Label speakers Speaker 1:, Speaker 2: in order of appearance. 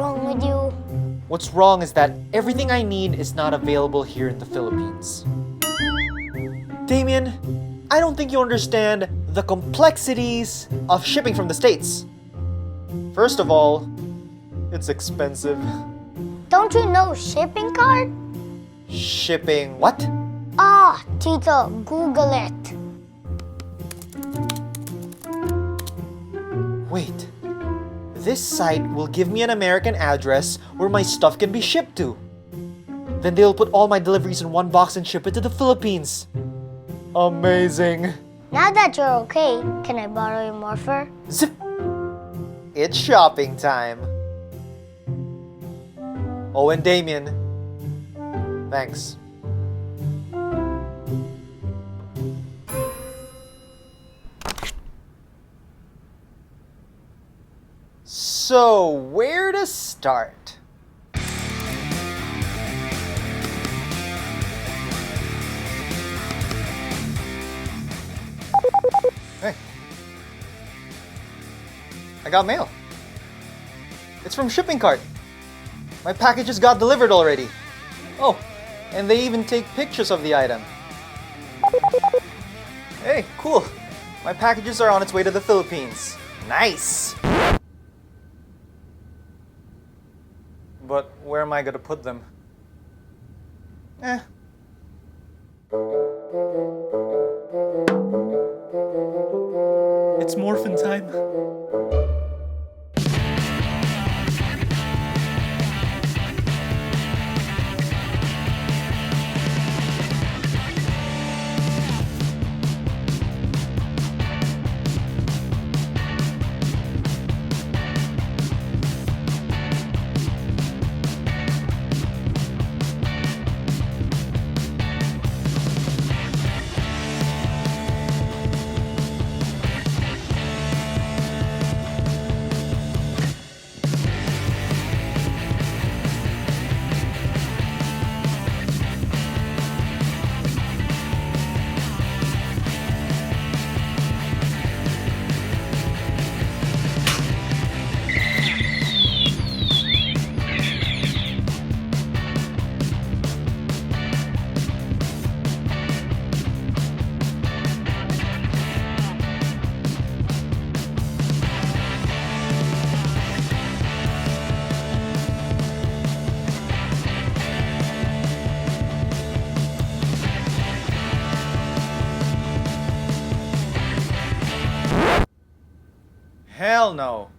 Speaker 1: wrong with you?
Speaker 2: What's wrong is that everything I need is not available here in the Philippines. Damien, I don't think you understand the complexities of shipping from the States. First of all, it's expensive.
Speaker 1: Don't you know shipping cart?
Speaker 2: Shipping what?
Speaker 1: Ah, Tito, Google it.
Speaker 2: Wait. This site will give me an American address where my stuff can be shipped to. Then they'll put all my deliveries in one box and ship it to the Philippines. Amazing.
Speaker 1: Now that you're okay, can I borrow your morpher?
Speaker 2: Zip! It's shopping time. Oh, and Damien. Thanks. So, where to start? Hey. I got mail. It's from Shipping Cart. My packages got delivered already. Oh, and they even take pictures of the item. Hey, cool. My packages are on its way to the Philippines. Nice! But where am I gonna put them? It's Morphin time. Hell no.